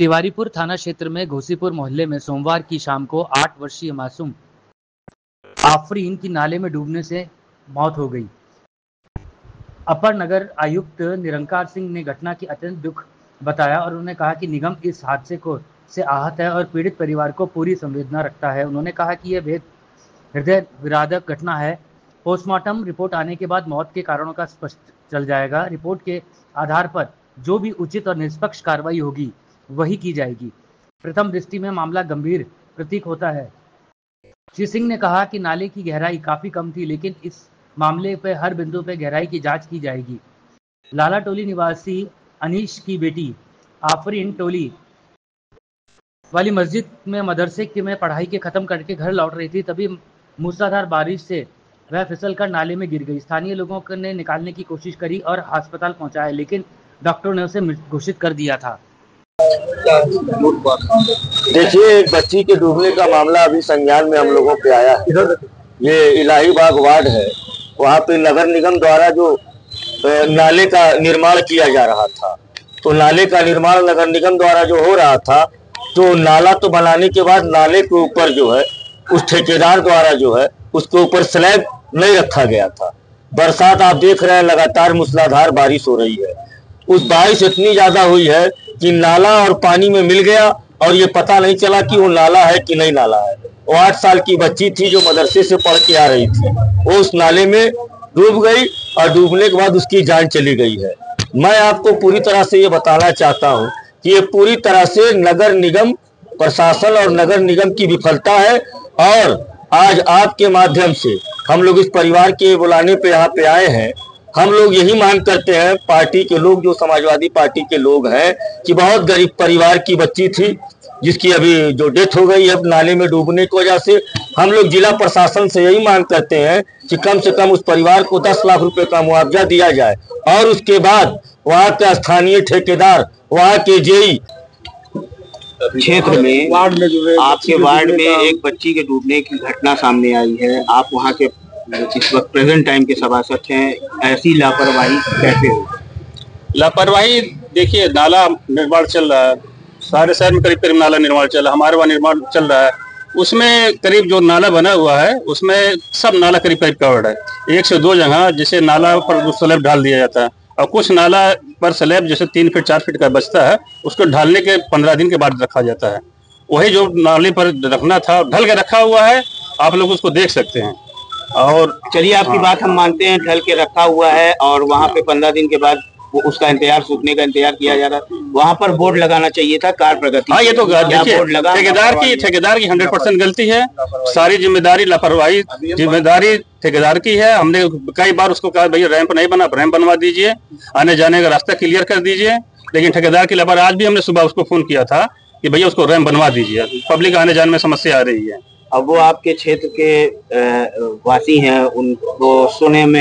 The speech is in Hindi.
तिवारीपुर थाना क्षेत्र में घोसीपुर मोहल्ले में सोमवार की शाम को 8 वर्षीय मासूम आफरीन की नाले में डूबने से मौत हो गई। अपर नगर आयुक्त निरंकार सिंह ने घटना की अत्यंत दुख बताया और उन्होंने कहा कि निगम इस हादसे से आहत है और पीड़ित परिवार को पूरी संवेदना रखता है। उन्होंने कहा कि यह बेहद हृदय विदारक घटना है। पोस्टमार्टम रिपोर्ट आने के बाद मौत के कारणों का स्पष्ट चल जाएगा। रिपोर्ट के आधार पर जो भी उचित और निष्पक्ष कार्रवाई होगी वही की जाएगी। प्रथम दृष्टि में मामला गंभीर प्रतीत होता है। श्री सिंह ने कहा कि नाले की गहराई काफी कम थी, लेकिन इस मामले पर हर बिंदु पर गहराई की जांच की जाएगी। लाला टोली निवासी अनीश की बेटी आफरीन टोली वाली मस्जिद में मदरसे में पढ़ाई के खत्म करके घर लौट रही थी, तभी मूसलाधार बारिश से वह फिसलकर नाले में गिर गई। स्थानीय लोगों ने निकालने की कोशिश करी और अस्पताल पहुंचाया, लेकिन डॉक्टरों ने उसे मृत घोषित कर दिया था। देखिए, एक बच्ची के डूबने का मामला अभी संज्ञान में हम लोगों पे आया है। ये इलाहीबाग वार्ड है, वहाँ पे नगर निगम द्वारा जो नाले का निर्माण किया जा रहा था, तो नाले का निर्माण नगर निगम द्वारा जो हो रहा था, तो नाला तो बनाने के बाद नाले के ऊपर जो है उस ठेकेदार द्वारा जो है उसके ऊपर स्लैब नहीं रखा गया था। बरसात आप देख रहे हैं, लगातार मूसलाधार बारिश हो रही है। उस बारिश इतनी ज्यादा हुई है कि नाला और पानी में मिल गया और ये पता नहीं चला कि वो नाला है कि नहीं नाला है। वो 8 साल की बच्ची थी जो मदरसे से पढ़ के आ रही थी, वो उस नाले में डूब गई और डूबने के बाद उसकी जान चली गई है। मैं आपको पूरी तरह से ये बताना चाहता हूँ कि ये पूरी तरह से नगर निगम प्रशासन और नगर निगम की विफलता है। और आज आपके माध्यम से हम लोग इस परिवार के बुलाने पे यहाँ पे आए हैं। हम लोग यही मांग करते हैं, पार्टी के लोग जो समाजवादी पार्टी के लोग हैं, कि बहुत गरीब परिवार की बच्ची थी जिसकी अभी जो डेथ हो गई है नाले में डूबने की वजह से। हम लोग जिला प्रशासन से यही मांग करते हैं कि कम से कम उस परिवार को 10 लाख रुपए का मुआवजा दिया जाए और उसके बाद वहाँ का स्थानीय ठेकेदार, वहाँ के जेई क्षेत्र में वार्ड में जो है आपके वार्ड में एक बच्ची के डूबने की घटना सामने आई है। आप वहाँ के इस वक्त प्रेजेंट टाइम के सभासद हैं, ऐसी लापरवाही कैसे हो? लापरवाही देखिए, नाला निर्माण चल रहा है, सारे शहर में करीब करीब नाला निर्माण चल रहा है, हमारे वहाँ निर्माण चल रहा है। उसमें करीब जो नाला बना हुआ है उसमें सब नाला करीब करीब कवर्ड है। 1 से 2 जगह जैसे नाला पर स्लैब ढाल दिया जाता है और कुछ नाला पर स्लैब जैसे 3 फीट 4 फीट का बचता है, उसको ढालने के 15 दिन के बाद रखा जाता है। वही जो नाले पर रखना था ढल के रखा हुआ है, आप लोग उसको देख सकते हैं। और चलिए, आपकी बात हम मानते हैं, ढल के रखा हुआ है और वहाँ पे 15 दिन के बाद वो उसका इंतजार, सूखने का इंतजार किया जा रहा है। वहाँ पर बोर्ड लगाना चाहिए था, कार्य प्रगति। हाँ, ये तो ठेकेदार की 100% गलती है। सारी जिम्मेदारी, लापरवाही जिम्मेदारी ठेकेदार की है। हमने कई बार उसको कहा भैया रैंप नहीं बना, रैंप बनवा दीजिए, आने जाने का रास्ता क्लियर कर दीजिए, लेकिन ठेकेदार की लापरवाही। आज भी हमने सुबह उसको फोन किया था कि भैया उसको रैंप बनवा दीजिए, पब्लिक आने जाने में समस्या आ रही है। अब वो आपके क्षेत्र के वासी हैं, उनको सुने में